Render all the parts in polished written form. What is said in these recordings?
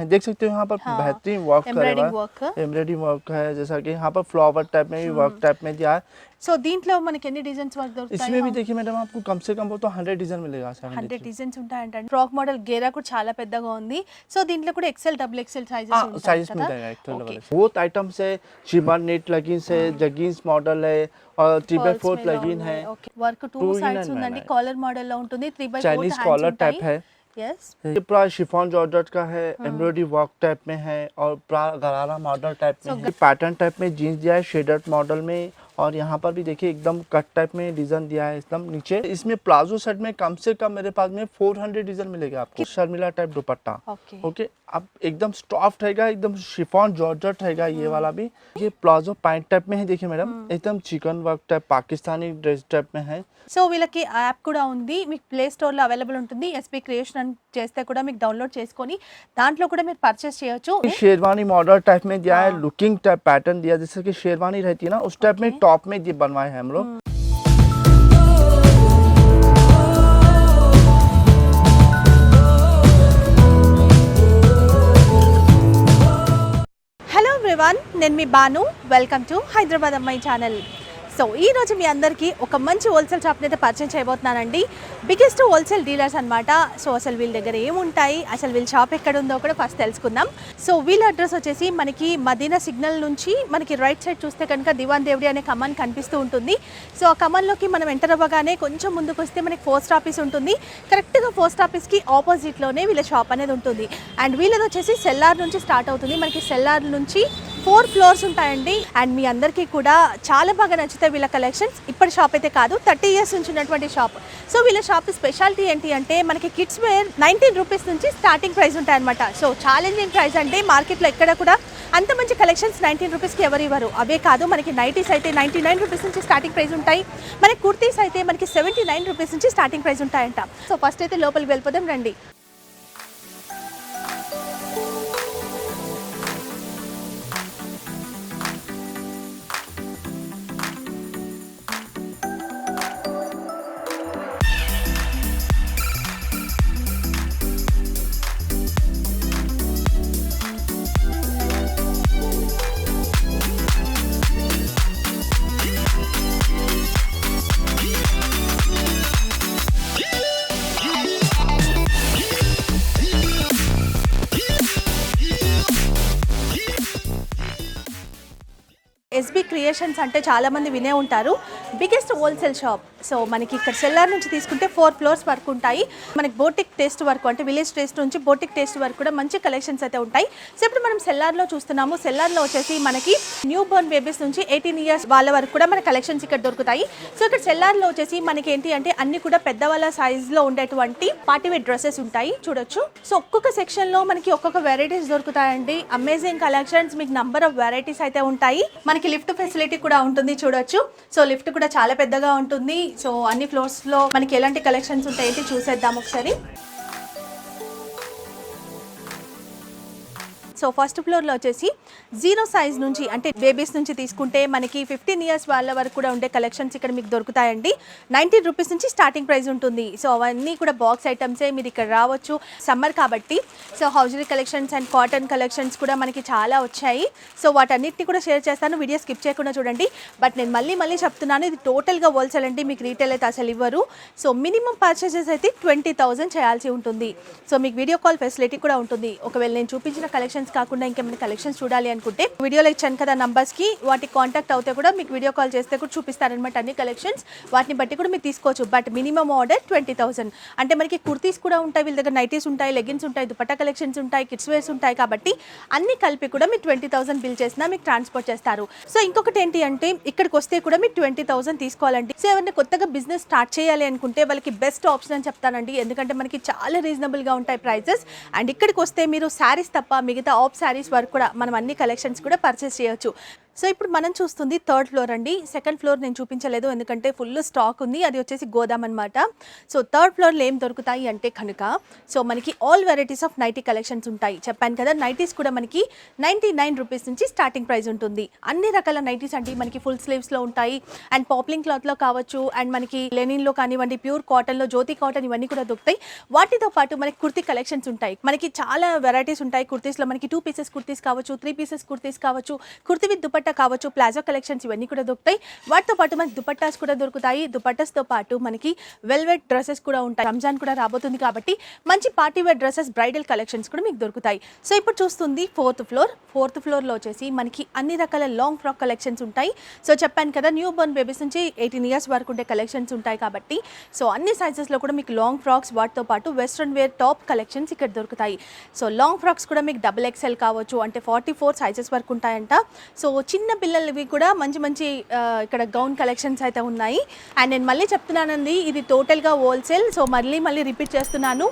देख सकते हो यहाँ पर हाँ, बेहतरीन वर्क करा हुआ एम्ब्राइडिंग है, एम्ब्रॉयडरी वर्क है, जैसा कि यहाँ पर फ्लावर टाइप में भी वर्क टाइप में दिया है। సో దీంట్లో మనకి ఎన్ని డిజైన్స్ వర్క్ దొరుకుతాయి? इसमें भी देखिए मैडम आपको कम से कम वो तो 100 डिजाइन मिलेगा, 100 డిజైన్స్ ఉంటాయంట. ఫ్రాక్ మోడల్ గేరా కూడా చాలా పెద్దగా ఉంది. సో దీంట్లో కూడా ఎక్సెల్ డబుల్ ఎక్సెల్ సైజెస్ ఉంటాయి. साइज मिल जाएगा एक लेवल। बहुत आइटम्स है, शिमर नेट लगिंग्स है, जगिंग्स मॉडल है और 3x4 लगिन है। ఓకే, వర్క్ టూ సైడ్స్ ఉందండి. కాలర్ మోడల్ లో ఉంటుంది. 3x4 चाइनीज कॉलर टाइप है। यस, ये पूरा शिफॉन जॉर्जेट का है, एम्ब्रॉयडरी वर्क टाइप में है और पूरा गरारा मॉडल टाइप में है। पैटर्न टाइप में जीन्स दिया है शेडेड मॉडल में, और यहाँ पर भी देखिए एकदम कट टाइप में डिजाइन दिया है एकदम नीचे। इसमें प्लाजो सेट में कम से कम मेरे पास में 400 डिजाइन मिलेगा आपको। शर्मिला टाइप दुपट्टा, ओके, अब एकदम सॉफ्ट रहेगा, एकदम शिफॉन जॉर्जेट रहेगा ये वाला भी। ये प्लाजो पैंट टाइप में है, देखिए मैडम एकदम chicken work type Pakistani dress type में है। సో వీళ్ళకి యాప్ కూడా ఉంది, మీకు ప్లే స్టోర్లో అవైలబుల్ ఉంటుంది. ఎస్పీ క్రియేషన్ అని చేస్తే కూడా మీకు డౌన్లోడ్ చేసుకొని దాంట్లో కూడా మీరు పర్చేస్ చేయొచ్చు. शेरवानी मॉडल टाइप में दिया है, लुकिंग टाइप पैटर्न दिया, जैसे कि शेरवानी रहती है ना उस टाइप में टॉप में ये बनवाए हैं हम लोग। హలో ఎవ్రీవన్, నేను మీ బాను. వెల్కమ్ టు హైదరాబాద్ అమ్మాయి ఛానల్. సో ఈ రోజు మీ అందరికీ ఒక మంచి హోల్సేల్ షాప్ని అయితే పరిచయం చేయబోతున్నానండి. బిగ్గెస్ట్ హోల్సేల్ డీలర్స్ అనమాట. సో అసలు వీళ్ళ దగ్గర ఏముంటాయి, అసలు వీళ్ళ షాప్ ఎక్కడ ఉందో కూడా ఫస్ట్ తెలుసుకుందాం. సో వీళ్ళ అడ్రస్ వచ్చేసి మనకి మదీనా సిగ్నల్ నుంచి మనకి రైట్ సైడ్ చూస్తే కనుక దివాన్ దేవుడి అనే కమాన్ కనిపిస్తూ ఉంటుంది. సో ఆ కమాన్లోకి మనం ఎంటర్ అవ్వగానే కొంచెం ముందుకు వస్తే మనకి పోస్ట్ ఆఫీస్ ఉంటుంది. కరెక్ట్గా పోస్ట్ ఆఫీస్కి ఆపోజిట్లోనే వీళ్ళ షాప్ అనేది ఉంటుంది. అండ్ వీళ్ళది వచ్చేసి సెల్లార్ నుంచి స్టార్ట్ అవుతుంది. మనకి సెల్లార్ నుంచి 4 ఫ్లోర్స్ ఉంటాయండి. అండ్ మీ అందరికీ కూడా చాలా బాగా నచ్చుతాయి వీళ్ళ కలెక్షన్స్. ఇప్పటి షాప్ అయితే కాదు, 30 ఇయర్స్ నుంచి ఉన్నటువంటి షాప్. సో వీళ్ళ షాప్ స్పెషాలిటీ ఏంటి అంటే మనకి కిడ్స్ వేర్ 19 రూపీస్ నుంచి స్టార్టింగ్ ప్రైస్ ఉంటాయన్నమాట. సో ఛాలెంజింగ్ ప్రైస్ అంటే మార్కెట్లో ఎక్కడ కూడా అంత మంచి కలెక్షన్స్ 19 రూపీస్కి ఎవరు ఇవ్వరు. అవే కాదు, మనకి నైటీస్ అయితే 99 రూపీస్ నుంచి స్టార్టింగ్ ప్రైస్ ఉంటాయి. మనకి కుర్తీస్ అయితే మనకి 79 రూపీస్ నుంచి స్టార్టింగ్ ప్రైస్ ఉంటాయంట. సో ఫస్ట్ అయితే లోపలికి వెళ్ళిపోదాం రండి. ఎస్బీ క్రియేషన్స్ అంటే చాలామంది వినే ఉంటారు. Biggest wholesale shop. సో మనకి ఇక్కడ సెల్లార్ నుంచి తీసుకుంటే 4 ఫ్లోర్స్ వరకు ఉంటాయి. మనకి బోటిక్ టేస్ట్ వరకు అంటే విలేజ్ టేస్ట్ నుంచి బోటిక్ టేస్ట్ వరకు కూడా మంచి కలెక్షన్స్ అయితే ఉంటాయి. సో ఇప్పుడు మనం సెల్లార్లో చూస్తున్నాము. సెల్లార్లో వచ్చేసి మనకి న్యూ బోర్న్ బేబీస్ నుంచి 18 ఇయర్స్ వాళ్ళ వరకు కూడా మన కలెక్షన్స్ ఇక్కడ దొరుకుతాయి. సో ఇక్కడ సెల్లార్లో వచ్చేసి మనకి ఏంటి అంటే అన్ని కూడా పెద్దవాళ్ళ సైజ్లో ఉండేటువంటి పార్టీ వేర్ డ్రెస్సెస్ ఉంటాయి, చూడొచ్చు. సో ఒక్కొక్క సెక్షన్లో మనకి ఒక్కొక్క వెరైటీస్ దొరుకుతాయండి. అమేజింగ్ కలెక్షన్స్, మీకు నంబర్ ఆఫ్ వెరైటీస్ అయితే ఉంటాయి. మనకి లిఫ్ట్ ఫెసిలిటీ కూడా ఉంటుంది, చూడొచ్చు. సో లిఫ్ట్ కూడా చాలా పెద్దగా ఉంటుంది. సో అన్ని ఫ్లోర్స్ లో మనకి ఎలాంటి కలెక్షన్స్ ఉంటాయి చూసేద్దాం ఒకసారి. సో ఫస్ట్ ఫ్లోర్లో వచ్చేసి 0 సైజ్ నుంచి అంటే బేబీస్ నుంచి తీసుకుంటే మనకి 15 ఇయర్స్ వాళ్ళ వరకు కూడా ఉండే కలెక్షన్స్ ఇక్కడ మీకు దొరుకుతాయండి. 19 రూపీస్ నుంచి స్టార్టింగ్ ప్రైస్ ఉంటుంది. సో అవన్నీ కూడా బాక్స్ ఐటమ్సే, మీరు ఇక్కడ రావచ్చు. సమ్మర్ కాబట్టి so hosiery collections and cotton collections కూడా మనకి చాలా వచ్చాయి. సో వాటన్నిటిని కూడా షేర్ చేస్తాను, వీడియో స్కిప్ చేయకుండా చూడండి. బట్ నేను మళ్ళీ చెప్తున్నాను, ఇది టోటల్గా హోల్సేల్ అండి, మీకు రీటైల్ అయితే అసలు ఇవ్వరు. సో మినిమం పర్చేసెస్ అయితే 20,000 చేయాల్సి ఉంటుంది. సో మీకు వీడియో కాల్ ఫెసిలిటీ కూడా ఉంటుంది. ఒకవేళ నేను చూపించిన కలెక్షన్స్ కాకుండా ఇంకేమైనా కలెక్షన్స్ చూడాలి అనుకుంటే వీడియోలో ఇచ్చాను కదా నంబర్స్కి, వాటికి కాంటాక్ట్ అవుతే కూడా మీకు వీడియో కాల్ చేస్తే కూడా చూపిస్తారనమాట అన్ని కలెక్షన్స్. వాటిని బట్టి కూడా మీరు తీసుకోవచ్చు. But minimum order 20,000. అంటే మనకి కుర్తీస్ కూడా ఉంటాయి, వీళ్ళ దగ్గర నైటీస్ ఉంటాయి, లెగిన్స్ ఉంటాయి, దుపట్టా కలెక్షన్స్ ఉంటాయి, కిడ్స్ వేర్స్ ఉంటాయి. కాబట్టి అన్ని కలిపి కూడా మీరు 20,000 బిల్ చేసినా మీకు ట్రాన్స్పోర్ట్ చేస్తారు. సో ఇంకొకటి ఏంటి అంటే ఇక్కడికి వస్తే కూడా మీరు 20,000 తీసుకోవాలండి. సో ఎవరైనా కొత్తగా బిజినెస్ స్టార్ట్ చేయాలి అనుకుంటే వాళ్ళకి బెస్ట్ ఆప్షన్ అని చెప్తానండి. ఎందుకంటే మనకి చాలా రీజనబుల్గా ఉంటాయి ప్రైజెస్. అండ్ ఇక్కడికి వస్తే మీరు శారీస్ తప్ప మిగతా ఆఫ్ శారీస్ వరకు కూడా మనం అన్ని కలెక్షన్స్ కూడా పర్చేస్ చేయొచ్చు. సో ఇప్పుడు మనం చూస్తుంది థర్డ్ ఫ్లోర్ అండి. సెకండ్ ఫ్లోర్ నేను చూపించలేదు ఎందుకంటే ఫుల్ స్టాక్ ఉంది, అది వచ్చేసి గోదాం అనమాట. సో థర్డ్ ఫ్లోర్లో ఏం దొరుకుతాయి అంటే కనుక సో మనకి all varieties of nighty collections ఉంటాయి. చెప్పాను కదా, నైటీస్ కూడా మనకి 99 రూపీస్ నుంచి స్టార్టింగ్ ప్రైస్ ఉంటుంది. అన్ని రకాల నైటీస్ అంటే మనకి ఫుల్ స్లీవ్స్లో ఉంటాయి అండ్ పాప్లింగ్ క్లాత్లో కావచ్చు అండ్ మనకి లెనిన్లో కానివ్వండి, ప్యూర్ కాటన్లో, జ్యోతి కాటన్ ఇవన్నీ కూడా దొరుకుతాయి. వాటితో పాటు మనకి కుర్తీ కలెక్షన్స్ ఉంటాయి. మనకి చాలా వెరైటీస్ ఉంటాయి కుర్తీస్లో. మనకి 2 పీసెస్ కుర్తీస్ కావచ్చు, 3 పీసెస్ కుర్తీస్ కావచ్చు, కుర్తీ విత్ దుపట్టా కావచ్చు, ప్లాజో కలెక్షన్స్ ఇవన్నీ కూడా దొరుకుతాయి. వాటితో పాటు మనకి దుపట్టాస్ కూడా దొరుకుతాయి. దుపట్టాస్తో పాటు మనకి వెల్వెట్ డ్రెస్సెస్ కూడా ఉంటాయి. రంజాన్ కూడా రాబోతుంది కాబట్టి మంచి party wear dresses, bridal collections కూడా మీకు దొరుకుతాయి. సో ఇప్పుడు చూస్తుంది ఫోర్త్ ఫ్లోర్లో వచ్చేసి మనకి అన్ని రకాల లాంగ్ ఫ్రాక్ కలెక్షన్స్ ఉంటాయి. సో చెప్పాను కదా, న్యూ బోర్న్ బేబీస్ నుంచి 18 ఇయర్స్ వరకు ఉండే కలెక్షన్స్ ఉంటాయి కాబట్టి సో అన్ని సైజెస్లో కూడా మీకు లాంగ్ ఫ్రాక్స్, వాటితో పాటు వెస్ట్రన్ వేర్ టాప్ కలెక్షన్స్ ఇక్కడ దొరుకుతాయి. సో లాంగ్ ఫ్రాక్స్ కూడా మీకు XXL కావచ్చు, అంటే 44 సైజెస్ వరకు ఉంటాయంట. సో చిన్న పిల్లలవి కూడా మంచి ఇక్కడ గౌన్ కలెక్షన్స్ అయితే ఉన్నాయి. అండ్ నేను మళ్ళీ చెప్తున్నానండి, ఇది టోటల్గా హోల్సేల్. సో మళ్ళీ రిపీట్ చేస్తున్నాను,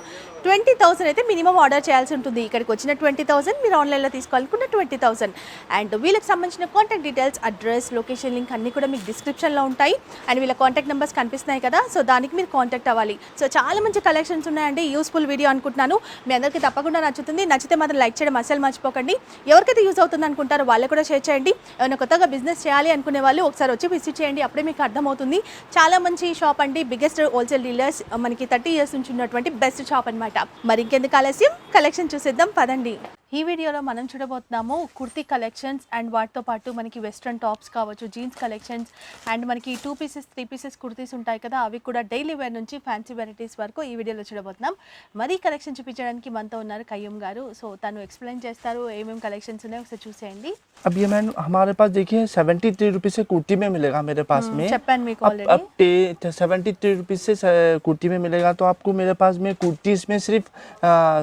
20,000 అయితే మినిమం ఆర్డర్ చేయాల్సి ఉంటుంది. ఇక్కడికి వచ్చిన 20,000, మీరు ఆన్లైన్లో తీసుకోవాలనుకున్న 20,000. అండ్ వీళ్ళకి సంబంధించిన contact details, address, location link అన్నీ కూడా మీకు డిస్క్రిప్షన్లో ఉంటాయి. అండ్ వీళ్ళ కాంటాక్ట్ నెంబర్స్ కనిపిస్తున్నాయి కదా, సో దానికి మీరు కాంటాక్ట్ అవ్వాలి. సో చాలా మంచి కలెక్షన్స్ ఉన్నాయండి. యూస్ఫుల్ వీడియో అనుకుంటున్నాను, మీ అందరికీ తప్పకుండా నచ్చుతుంది. నచ్చితే మాత్రం లైక్ చేయడం అస్సలు మర్చిపోకండి. ఎవరికైతే యూజ్ అవుతుంది అనుకుంటారో వాళ్ళకి కూడా షేర్ చేయండి. ఏమైనా కొత్తగా బిజినెస్ చేయాలి అనుకునే వాళ్ళు ఒకసారి వచ్చి విజిట్ చేయండి, అప్పుడే మీకు అర్థమవుతుంది. చాలా మంచి షాప్ అండి, బిగ్గెస్ట్ హోల్సేల్ డీలర్స్, మనకి 30 ఇయర్స్ నుంచి ఉన్నటువంటి బెస్ట్ షాప్ అనమాట. మరి ఇంకెందుకు ఆలస్యం, కలెక్షన్ చూసేద్దాం పదండి. ఈ వీడియోలో మనం చూడబోతున్నాము కుర్తీ కలెక్షన్స్ అండ్ వాటితో పాటు మనకి వెస్ట్రన్ టాప్స్ కావచ్చు, జీన్స్ కలెక్షన్స్ అండ్ మనకి 2 పీసెస్ 3 పీసెస్ కుర్తీస్ ఉంటాయి కదా, అవి కూడా డైలీ వేర్ నుంచి ఫ్యాన్సీ వెరైటీస్ వరకు ఈ వీడియోలో చూడబోతున్నాం. మరి కలెక్షన్ చూపించడానికి మనతో ఉన్నారు కయ్యూమ్ గారు. సో తను ఎక్స్ప్లెయిన్ చేస్తారు ఏమేమి కలెక్షన్స్ ఉన్నాయో ఒకసారి చూసేయండి. अब ये मैम हमारे पास देखिए 73 रुपीज़ से कुर्ती में मिलेगा मेरे पास में. చెప్పాను మీకు अब ఆల్రెడీ 73 रुपीज़ से कुर्ती में मिलेगा. तो आपको मेरे पास में कुर्तीज़ में सिर्फ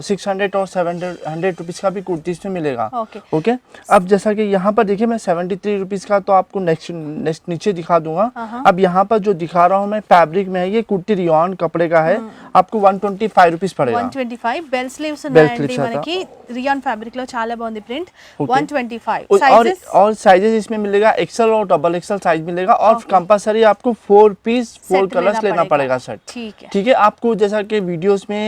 600 और 700 रुपीज़ का भी कुर्तीज़ में मिलेगा. Okay okay. अब जैसा कि यहाँ पर देखिए मैं 73 रुपीज़ का तो आपको नेक्स्ट नीचे दिखा दूंगा. अब यहाँ पर जो दिखा रहा हूँ मैं फैब्रिक में है, ये कुर्ती रियॉन कपड़े का है. आपको 125 रुपीज़ पड़ेगा. 125 బెల్ స్లీవ్స్ ఉన్నాయండి మనకి. రియాన్ ఫ్యాబ్రిక్ లో చాలా బాగుంది ప్రింట్. 125 और साइजेस इसमें मिलेगा एक्सेल और डबल एक्सेल साइज मिलेगा. और कंपलसरी आपको 4 पीस 4 कलर्स लेना पड़ेगा सेट. ठीक है. आपको जैसा कि वीडियोस में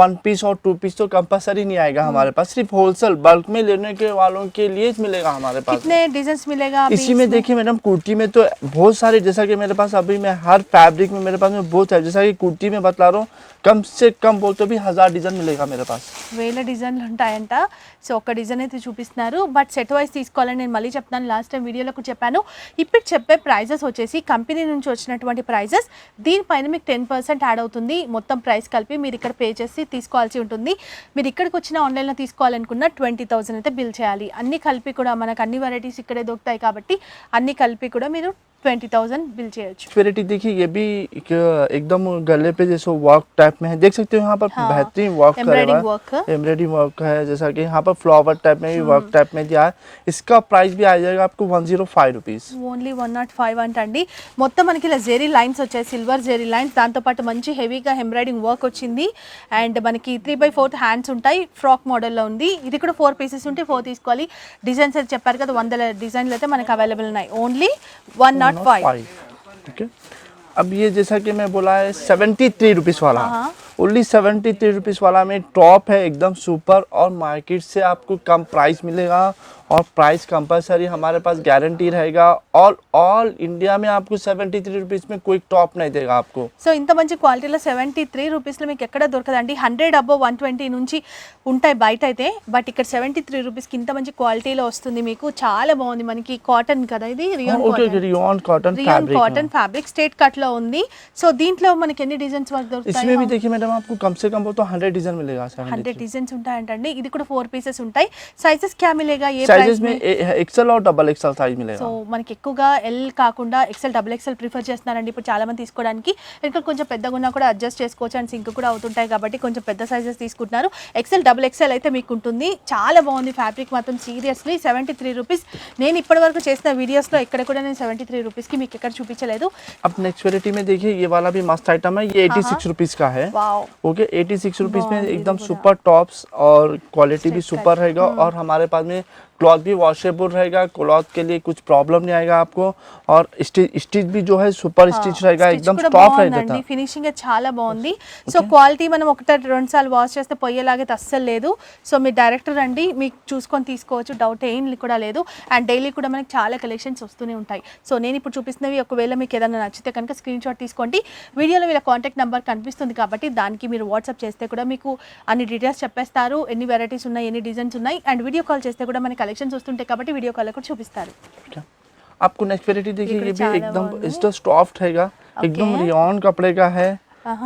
1 पीस और 2 पीस तो कंपलसरी नहीं आएगा हमारे पास. सिर्फ होलसेल बल्क में लेने के वालों के लिए मिलेगा हमारे पास. कितने डिजाइन मिलेगा इसी में देखिए मैडम, कुर्ती में तो बहुत सारे, जैसा कि मेरे पास अभी मैं हर फैब्रिक में मेरे पास में बहुत है. जैसा कि कुर्ती में बता रहा हूँ, कम से कम बोल तो भी 1000 डिजाइन मिलेगा मेरे पास. వేల డిజైన్లు ఉంటాయంట. సో ఒక డిజైన్ అయితే చూపిస్తున్నారు, బట్ సెట్ వైజ్ తీసుకోవాలని నేను మళ్ళీ చెప్తాను. లాస్ట్ టైం వీడియోలో కూడా చెప్పాను. ఇప్పుడు చెప్పే ప్రైజెస్ వచ్చేసి కంపెనీ నుంచి వచ్చినటువంటి ప్రైజెస్, దీనిపైన మీకు 10% యాడ్ అవుతుంది. మొత్తం ప్రైస్ కలిపి మీరు ఇక్కడ పే చేసి తీసుకోవాల్సి ఉంటుంది. మీరు ఇక్కడికి వచ్చిన ఆన్లైన్లో తీసుకోవాలనుకున్న 20,000 అయితే బిల్ చేయాలి. అన్ని కలిపి కూడా మనకు అన్ని వెరైటీస్ ఇక్కడే దొరుకుతాయి కాబట్టి అన్ని కలిపి కూడా మీరు 20,000 बिल చేయొచ్చు. वेराइटी देखिए, ये भी एकदम गले पे जैसे वर्क टाइप में है, देख सकते हो यहाँ पर. हाँ, बेहतरीन वर्क एम्ब्रॉयडरिंग वर्क है. जैसा कि यहाँ पर फ्लावर टाइप में भी वर्क टाइप में दिया है. इसका प्राइस भी आ जाएगा आपको 105 रुपीज़. ఓన్లీ 105 అంటండి. మొత్తం మనకి ఇలా జెరీ లైన్స్ వచ్చాయి, సిల్వర్ జెరీ లైన్స్, దాంతోపాటు మంచి హెవీగా ఎంబ్రాయిడింగ్ వర్క్ వచ్చింది. అండ్ మనకి 3/4 హ్యాండ్స్ ఉంటాయి. ఫ్రాక్ మోడల్లో ఉంది. ఇది కూడా 4 పీసెస్ ఉంటే 4 తీసుకోవాలి. డిజైన్స్ అయితే చెప్పారు కదా, 100 డిజైన్లు అయితే మనకి అవైలబుల్ ఉన్నాయి. ఓన్లీ 105. ठीक है. अब ये जैसा कि मैं बोला है 73 रुपीज़ वाला, ओनली 73 रुपीज़ वाला में टॉप है एकदम सुपर. और मार्केट से आपको कम प्राइस मिलेगा और प्राइस कंपलसरी हमारे पास गारंटी रहेगा. और ऑल इंडिया में आपको 73 रुपीज़ में कोई टॉप नहीं देगा आपको. సో ఇంత మంచి క్వాలిటీలో 73 రూపీస్లో మీకు ఎక్కడ దొరకదండి. 100 అబోవ్ 120 నుంచి ఉంటాయి బయట అయితే, బట్ ఇక్కడ 73 రూపీస్కి ఇంత మంచి క్వాలిటీలో వస్తుంది మీకు. చాలా బాగుంది. మనకి కాటన్ కదా ఇది, rayon cotton fabric straight cut లో ఉంది. సో దీంట్లో మనకి ఎన్ని డిజైన్స్ వరకు దొరుకుతాయి? इसमें भी देखिए मैडम, आपको कम से कम तो 100 डिजाइन मिलेगा. 100 డిజైన్స్ ఉంటాయంటండి. ఇది కూడా 4 పీసెస్ ఉంటాయి. సైజెస్ క్యా మిలేగా? ఏ साइजेस में एक्सेल और डबल एक्सेल साइज मिलेगा. సో మనకి ఎక్కువగా ఎల్ కాకుండా XL XXL ప్రిఫర్ చేస్తున్నారండి ఇప్పుడు చాలా మంది తీసుకోవడానికి. ఇంకా కొంచెం పెద్దగా ఉన్నా కూడా అడ్జస్ట్ చేసుకోవచ్చు అండ్ సింక్ కూడా అవుతుంటాయి కాబట్టి కొంచెం పెద్ద సైజెస్ తీసుకుంటున్నారు. XL XXL అయితే మీకు ఉంటుంది. చాలా బాగుంది ఫ్యాబ్రిక్ మాత్రం. Seriously 73 rupees. నేను ఇప్పటివరకు చేసిన వీడియోస్లో ఇక్కడ కూడా నేను 73 రూపీస్కి మీకు ఎక్కడ చూపించలేదు. अब नेक्स्ट वेराइटी में देखिए, ये वाला भी मस्त आइटम है. ये 86 रुपीज़ का है. वाओ, वाओ ओके 86 रुपीज में बहुत एकदम ही सुपर टॉप्स और क्वालिटी भी Straight सुपर cut, रहेगा और हमारे पास में क्लॉथ भी वॉशेबल रहेगा, क्लॉथ के लिए कुछ प्रॉब्लम नहीं आएगा आपको और स्टिच भी जो है सुपर स्टिच रहेगा, एकदम सॉफ्ट रहेगा था। ఫినిషింగ్ చాలా బాగుంది సో క్వాలిటీ మనం ఒకటి రెండు సార్లు వాష్ చేస్తే పొయ్యేలాగైతే అస్సలు లేదు సో మీరు డైరెక్ట్ రండి మీకు చూసుకొని తీసుకోవచ్చు డౌట్ ఏం కూడా లేదు అండ్ డైలీ కూడా మనకి చాలా కలెక్షన్స్ వస్తూనే ఉంటాయి సో నేను ఇప్పుడు చూపిస్తున్నవి ఒకవేళ మీకు ఏదైనా నచ్చితే కనుక స్క్రీన్ షాట్ తీసుకోండి వీడియోలో వీళ్ళ కాంటాక్ట్ నెంబర్ కనిపిస్తుంది కాబట్టి దానికి మీరు వాట్సాప్ చేస్తే కూడా మీకు అన్ని డీటెయిల్స్ చెప్పేస్తారు ఎన్ని వెరైటీస్ ఉన్నాయి ఎన్ని డిజైన్స్ ఉన్నాయి అండ్ వీడియో కాల్ చేస్తే కూడా మనకి కలెక్షన్స్ వస్తుంటాయి కాబట్టి వీడియో కాల్ కూడా చూపిస్తారు आपको नेक्स्ट वेराइटी देखिए ये भी चावल एकदम वाले। इसका सॉफ्ट रहेगा, एकदम रियॉन कपड़े का है,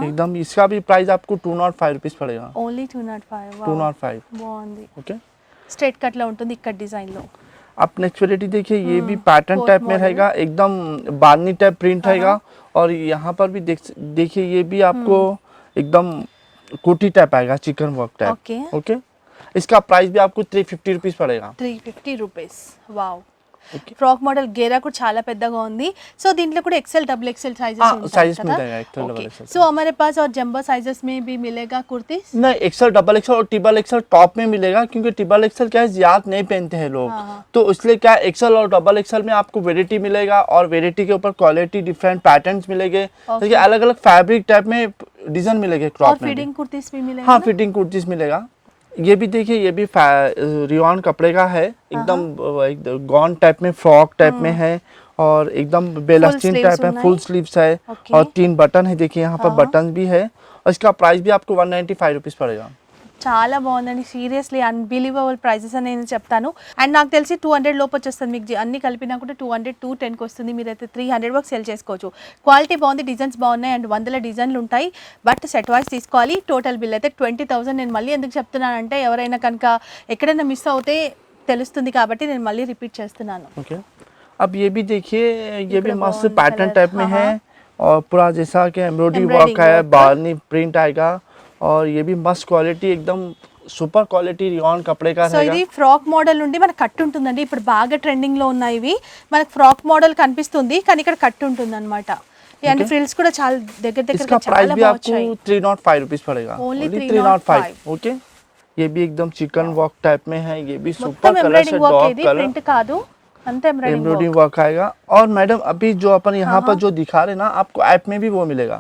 एकदम इसका भी प्राइस आपको 205 रुपीज पड़ेगा, ఓన్లీ 205 205 బాగుంది ओके। స్ట్రైట్ కట్ లో ఉంటుంది ఇక్కడ డిజైన్ లో आप नेक्स्ट वेराइटी देखिए ये भी पैटर्न कोट टाइप में मॉडल। रहेगा, एकदम बांधनी टाइप प्रिंट रहेगा और यहाँ पर भी देखिए ये भी आपको एकदम कोटी टाइप आएगा, chicken work type, okay okay. इसका प्राइस भी आपको 350 रुपीज पड़ेगा, 350 rupees wow okay. Frock model గేరా కూడా చాలా పెద్దగా ఉంది సో దీంట్లో కూడా एक्सेल डबल एक्सेल साइजेस हाँ, ఉంటాయి साइज కదా मिल जाएगा एक्सेल डबल एक्सेल। सो हमारे पास और जंबो साइजेस में भी मिलेगा कुर्तीस नहीं, एक्सेल डबल एक्सेल और ट्रिपल एक्सेल टॉप में मिलेगा क्योंकि ट्रिपल एक्सेल क्या है ज्यादा नहीं पहनते हैं लोग, तो इसलिए क्या एक्सेल और डबल एक्सेल में आपको वेराइटी मिलेगा और वेराइटी के ऊपर क्वालिटी डिफरेंट पैटर्न्स मिलेंगे, देखिए अलग अलग फैब्रिक टाइप में डिजाइन मिलेंगे और क्रॉप में भी। फीडिंग कुर्तीस भी मिलेगा हाँ, फिटिंग कुर्तीस मिलेगा। ये भी देखिए ये भी रियॉन कपड़े का है, एकदम गॉन टाइप में फ्रॉक टाइप में है और एकदम बेलास्टिन sleeves टाइप है, होना फुल है। स्लीव्स है Okay। और 3 बटन है, देखिए यहाँ पर बटन भी है और इसका प्राइस भी आपको 195 रुपीज पड़ेगा। చాలా బాగుందండి సీరియస్లీ అన్బిలీవబుల్ ప్రైజెస్ అని నేను చెప్తాను అండ్ నాకు తెలిసి 200 లోపు వచ్చేస్తుంది మీకు అన్ని కలిపినా కూడా 200 210కి వస్తుంది మీరైతే 300 వరకు సెల్ చేసుకోవచ్చు క్వాలిటీ బాగుంది డిజైన్స్ బాగున్నాయి అండ్ 100 డిజైన్లు ఉంటాయి బట్ సెట్ వైస్ తీసుకోవాలి టోటల్ బిల్ అయితే 20,000 నేను మళ్ళీ ఎందుకు చెప్తున్నానంటే ఎవరైనా కనుక ఎక్కడైనా మిస్ అవుతే తెలుస్తుంది కాబట్టి నేను మళ్ళీ రిపీట్ చేస్తున్నాను ओके। अब ये भी देखिए ये भी बड़ा मस्त बहुत पैटर्न कलर, टाइप में हाँ, है और पूरा जैसा कि एम्ब्रॉयडरी Embroidery वर्क है, work का। बार्नी प्रिंट आएगा और ये भी मस्त क्वालिटी एकदम सुपर क्वालिटी रियॉन कपड़े का సో रहेगा। ఇది ఫ్రాక్ మోడల్ నుండి మనకు కట్ ఉంటుందండి ఇప్పుడు బాగా ట్రెండింగ్ లో ఉన్నాయి ఇవి మనకు ఫ్రాక్ మోడల్ కనిపిస్తుంది కానీ ఇక్కడ కట్ ఉంటుంది అనమాట అండ్ ఫ్రిల్స్ కూడా చాలా దగ్గర इसका దగ్గర प्राइस చాలా भी బాగా आपको వచ్చాయి 305 रुपीज पड़ेगा, Only 305 ओके। ये भी एकदम चिकन वर्क टाइप में है, ये भी మొత్తం सुपर कलर से ఎంబ్రాయిడింగ్ వర్క్ डॉग ఇది कलर ప్రింట్ కాదు అంతా ఎంబ్రాయిడింగ్ एम्ब्रॉयडरी वर्क आएगा और मैडम अभी जो अपन यहाँ पर जो दिखा रहे ना आपको ऐप में भी वो मिलेगा,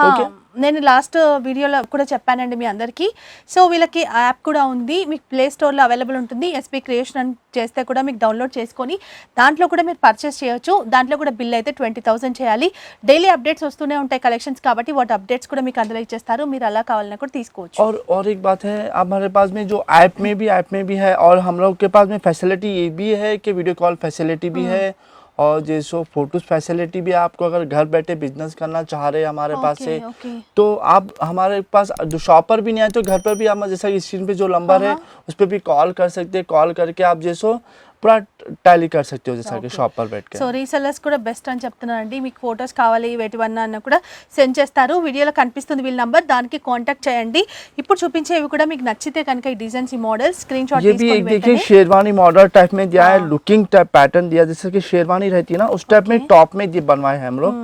ओके। నేను లాస్ట్ వీడియోలో కూడా చెప్పానండి మీ అందరికీ సో వీళ్ళకి యాప్ కూడా ఉంది మీకు ప్లే స్టోర్లో అవైలబుల్ ఉంటుంది ఎస్పీ క్రియేషన్ అని చేస్తే కూడా మీకు డౌన్లోడ్ చేసుకొని దాంట్లో కూడా మీరు పర్చేస్ చేయొచ్చు దాంట్లో కూడా బిల్ అయితే 20,000 చేయాలి డైలీ అప్డేట్స్ వస్తూనే ఉంటాయి కలెక్షన్స్ కాబట్టి వాటి అప్డేట్స్ కూడా మీకు అందులో ఇచ్చేస్తారు మీరు అలా కావాలన్నా కూడా తీసుకోవచ్చు और एक बात है हमारे पास में जो ऐप में भी है और हम लोग के पास में फैसिलिटी ये भी है कि वीडियो कॉल फैसिलिटी भी है और जैसो फोटोज फैसिलिटी भी आपको अगर घर बैठे बिजनेस करना चाह रहे हैं हमारे पास से ओके तो आप हमारे पास जो शॉप पर भी नहीं आए तो घर पर भी हम जैसा कि स्क्रीन पे जो नंबर है उस पर भी कॉल कर सकते हैं, कॉल करके आप जैसो पूरा टैली कर सकते हो जैसा कि शॉप पर बैठ के। సో రీసెల్లర్స్ కూడా బెస్ట్ అని చెప్తున్నానండి మీకు ఫొటోస్ కావాలి వేటివన్నా అన్న కూడా సెండ్ చేస్తారు వీడియోలో కనిపిస్తుంది వీళ్ళ నంబర్ దానికి కాంటాక్ట్ చేయండి ఇప్పుడు చూపించేవి కూడా మీకు నచ్చితే కనుక ఈ డిజైన్స్ ఈ మోడల్స్ స్క్రీన్ షాట్ ये भी एक देखिए शेरवानी मॉडल टाइप में दिया है, लुकिंग टाइप पैटर्न दिया जैसे कि शेरवानी रहती है ना उस टाइप में टॉप में ये बनवाए हैं हम लोग,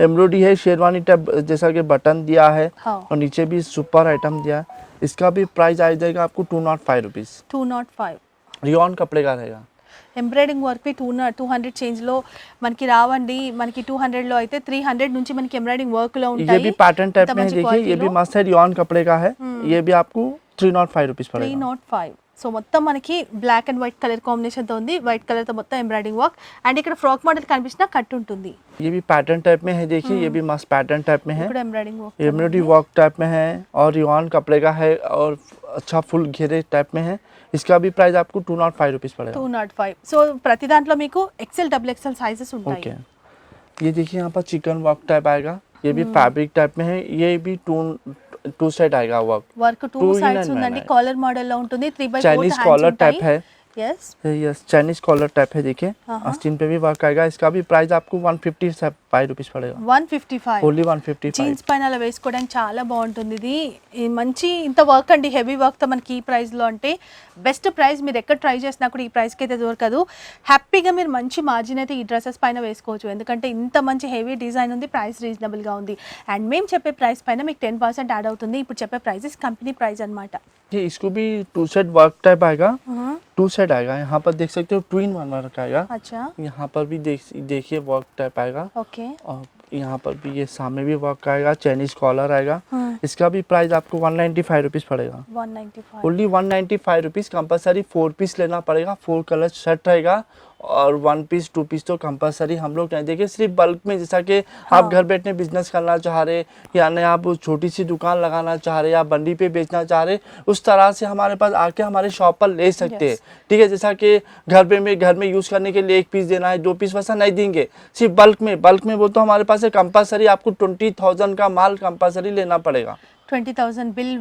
एम्ब्रॉयडरी है शेरवानी टाइप जैसा कि बटन दिया है हाँ। और नीचे भी सुपर आइटम दिया है, इसका भी प्राइस आ जाएगा आपको 205 रुपीज, 205 रियॉन कपड़े का रहेगा। ఎంబ్రాయిడింగ్ వర్క్ 200 చేంజ్ లో మనకి రావండి మనకి 200 లో అయితే 300 నుంచి మనకి ఎంబ్రాయిడింగ్ వర్క్ లో ये ఉంటాయి भी पैटर्न टाइप ఇంత में है, మంచి देखिए ये quality भी లో मस्त है, रियॉन कपड़े का है, ये भी आपको 305 रुपीज पड़ेगा। 305 సో మొత్తం మనకి black and white colour combination తో ఉంది వైట్ కలర్ తో మొత్తం ఎంబ్రాయిడింగ్ వర్క్ అండ్ ఇక్కడ ఫ్రాక్ మోడల్ కనిపించిన కట్ ఉంటుంది ये भी पैटर्न टाइप में है, देखिए ये भी मस्त पैटर्न टाइप में है, ఇక్కడ embroidering work embroidery work type में है और रियॉन कपड़े का है और अच्छा फुल घेरे टाइप में है, इसका भी प्राइस आपको 205 रुपीज पड़ेगा। 205 సో ప్రతి దాంట్లో మీకు ఎక్సెల్ డబుల్ ఎక్సెల్ సైజెస్ ఉంటాయి ओके। ये देखिए यहाँ पर चिकन वर्क टाइप आएगा, ये भी फैब्रिक टाइप में है, ये भी टू साइड आएगा work, work two Two in sides and ఉందండి one. కాలర్ మోడల్ లో ఉంటుంది 3/4 चाइनीज कॉलर टाइप है, yes yes Chinese collar type है, देखिए हाँ। आस्तीन पे भी वर्क आएगा। इसका भी प्राइस आपको 155 रुपीस पड़ेगा, 155 ओनली 155। జీన్స్ పైన అలా వేసుకోవడానికి చాలా బాగుంటుంది ఇది ఈ మంచి ఇంత వర్క్ అండి, హెవీ వర్క్తో మనకి ఈ ప్రైస్లో అంటే బెస్ట్ ప్రైస్. మీరు ఎక్కడ ట్రై చేసినా కూడా ఈ ప్రైస్కి అయితే దొరకదు. హ్యాపీగా మీరు మంచి మార్జిన్ అయితే ఈ డ్రెస్సెస్ పైన వేసుకోవచ్చు, ఎందుకంటే ఇంత మంచి హెవీ డిజైన్ ఉంది, ప్రైస్ రీజనబుల్గా ఉంది. అండ్ మేము చెప్పే ప్రైస్ పైన మీకు 10% యాడ్ అవుతుంది. ఇప్పుడు చెప్పే ప్రైజెస్ కంపెనీ ప్రైస్ అనమాట. ये इसको भी 2 सेट वर्क टाइप आएगा, 2 सेट आएगा। यहाँ पर देख सकते हो 2 in 1 वर्क आएगा। अच्छा यहाँ पर भी देखिए वर्क टाइप आएगा, ఓకే और यहाँ पर भी ये सामने भी वर्क आएगा, चाइनीज कॉलर आएगा। इसका भी प्राइस आपको 195 रुपीस पड़ेगा, 195 ओनली 195 रुपीस। कंपलसरी 4 पीस लेना पड़ेगा, 4 कलर शर्ट रहेगा, और 1 पीस 2 पीस तो कंपलसरी हम लोग नहीं देंगे, सिर्फ बल्क में। जैसा कि आप घर बैठे बिजनेस करना चाह रहे, यानी आप छोटी सी दुकान लगाना चाह रहे, या बंडी पे बेचना चाह रहे, उस तरह से हमारे पास आके हमारे शॉप पर ले सकते हैं। ठीक है, जैसा कि घर में यूज़ करने के लिए 1 पीस देना है, 2 पीस वैसा नहीं देंगे, सिर्फ बल्क में वो तो हमारे पास है। कंपलसरी आपको 20,000 का माल कंपलसरी लेना पड़ेगा। 20,000 బిల్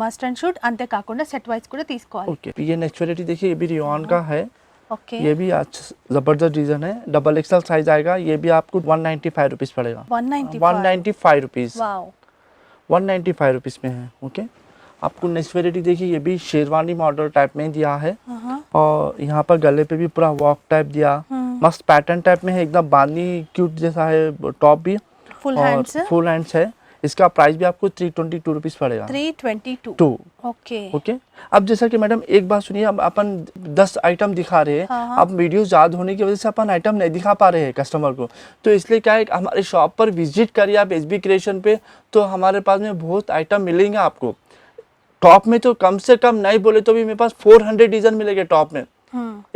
మస్ట్ అండ్ షుడ్, అంతేకాకుండా సెట్ వైజ్ కూడా తీసుకోవాలి. ओके, ये नेक्स्ट वेराइटी देखिए, ये भी रियॉन का है। ఓకే ये भी अच्छा जबरदस्त डिजाइन है, डबल एक्सल साइज आएगा। ये भी आपको 195 रुपीस पड़ेगा, 195 रुपीस, वाओ 195 रुपीस में है। ओके, आपको नेक्स्ट वेराइटी देखिए, ये भी शेरवानी मॉडल टाइप में दिया है, और यहाँ पर गले पे भी पूरा वॉक टाइप दिया, मस्त पैटर्न टाइप में है, एकदम बांदी क्यूट जैसा है टॉप भी, फुल और हैंड्स फुल हैंड्स है। इसका प्राइस भी आपको 322 रुपीस पड़ेगा, 322 ओके ओके। अब जैसा कि मैडम एक बात सुनिए, अब अपन 10 आइटम दिखा रहे हैं, अब वीडियो ज़्यादा होने की वजह से अपन आइटम नहीं दिखा पा रहे हैं कस्टमर को, तो इसलिए क्या है, हमारे शॉप पर विजिट करिए आप SB क्रिएशन पे, तो हमारे पास में बहुत आइटम मिलेंगे आपको। टॉप में तो कम से कम नहीं बोले तो भी मेरे पास 400 डिजाइन मिलेंगे टॉप में।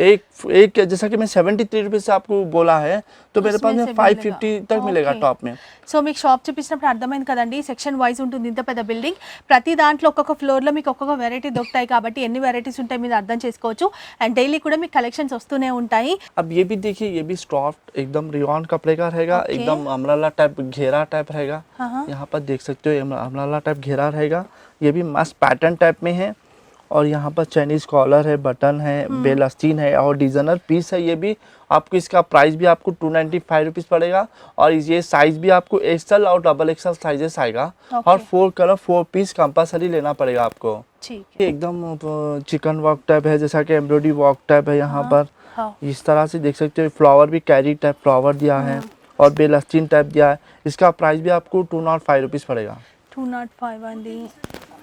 एक जैसा कि मैं 73 रुपीज से आपको बोला है, तो मेरे पास में 550 तक मिलेगा टॉप में। సో మీకు షాప్ చూపించినప్పుడు అర్థమైంది కదండి, సెక్షన్ వైజ్ ఉంటుంది ఇంత పెద్ద బిల్డింగ్, ప్రతి దాంట్లో ఒక్కొక్క ఫ్లోర్లో మీకు ఒక్కొక్క వెరైటీ దొరుకుతాయి, కాబట్టి ఎన్ని వెరైటీస్ ఉంటాయి మీరు అర్థం చేసుకోవచ్చు. అండ్ డైలీ కూడా మీకు కలెక్షన్స్ వస్తూనే ఉంటాయి. अब ये भी देखिए, ये भी सॉफ्ट एकदम रियॉन कपड़े का रहेगा, एकदम अमराला टाइप घेरा टाइप रहेगा। यहाँ पर देख सकते हो अमराला टाइप घेरा रहेगा, ये भी मस्त पैटर्न टाइप में है, और यहाँ पर चाइनीज कॉलर है, बटन है, बेल आस्तीन है, और डिजाइनर पीस है। ये भी आपको, इसका प्राइस भी आपको 295 रुपीस पड़ेगा, और ये साइज भी आपको एक्सल और डबल एक्सल साइजेस आएगा, और 4 कलर 4 पीस कंपलसरी लेना पड़ेगा आपको। ठीक ये एकदम चिकन वर्क टाइप है, जैसा कि एम्ब्रॉयडरी वर्क टाइप है। यहाँ पर इस तरह से देख सकते हो, फ्लावर भी कैरी टाइप फ्लावर दिया है, और बेल आस्तीन टाइप दिया है। इसका प्राइस भी आपको 205 रुपीस पड़ेगा, 205 అండి,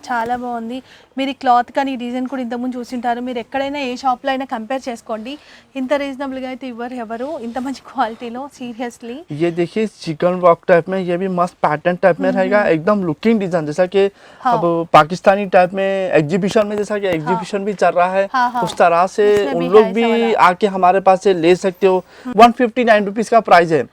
చాలా బాగుంది. మీరు ఈ క్లాత్ కానీ ఈ డిజైన్ కూడా ఇంతకుముందు చూసింటారు, మీరు ఎక్కడైనా ఏ షాప్లో అయినా కంపేర్ చేసుకోండి, ఇంత రీజనబుల్గా అయితే ఇవ్వరు ఎవరు, ఇంత మంచి క్వాలిటీలో సీరియస్లీ. ये देखिए चिकन वर्क टाइप में, ये भी मस्त पैटर्न टाइप में रहेगा, एकदम लुकिंग डिजाइन, जैसा कि अब पाकिस्तानी टाइप में एग्जीबिशन में, जैसा कि एग्जीबिशन भी चल रहा है, उस तरह से उसमें उन भी लोग है भी ऐसा वाला। आके हमारे पास से ले सकते हो। 159 रुपीस का प्राइस है।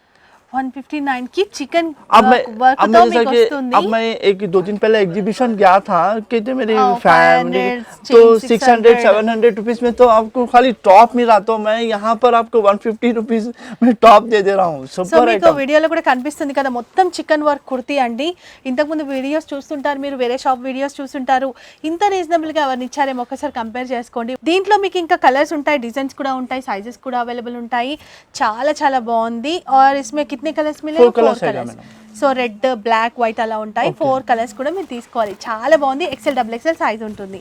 159 की चिकन अब वर्क तो मैं మీకు जैसा कि వస్తుంది. अब मैं 1-2 दिन पहले एग्जीबिशन गया था, कहते मेरी हाँ, फैमिली 500, तो 600, 600-700 रुपीस में तो आपको खाली टॉप मिला, तो मैं यहाँ पर आपको 150 रुपीस में टॉप दे दे रहा हूँ। సో सुपर మీకు आइटम। వీడియోలో కూడా కనిపిస్తుంది కదా, మొత్తం చికెన్ వర్క్ కుర్తీ అండి. ఇంతకుముందు వీడియోస్ చూస్తుంటారు మీరు, వేరే షాప్ వీడియోస్ చూస్తుంటారు, ఇంత రీజనబుల్గా ఎవరిని ఇచ్చారేమో ఒకసారి కంపేర్ చేసుకోండి. దీంట్లో మీకు ఇంకా కలర్స్ ఉంటాయి, డిజైన్స్ కూడా ఉంటాయి, సైజెస్ కూడా అవైలబుల్ ఉంటాయి. చాలా చాలా బాగుంది. और इसमें कितने कलर्स मिले? 4 कलर्स है madam. So red, black, white అలా ఉంటాయి. 4 కలర్స్ కూడా మీరు తీసుకోవాలి. చాలా బాగుంది. XL XXL సైజ్ ఉంటుంది.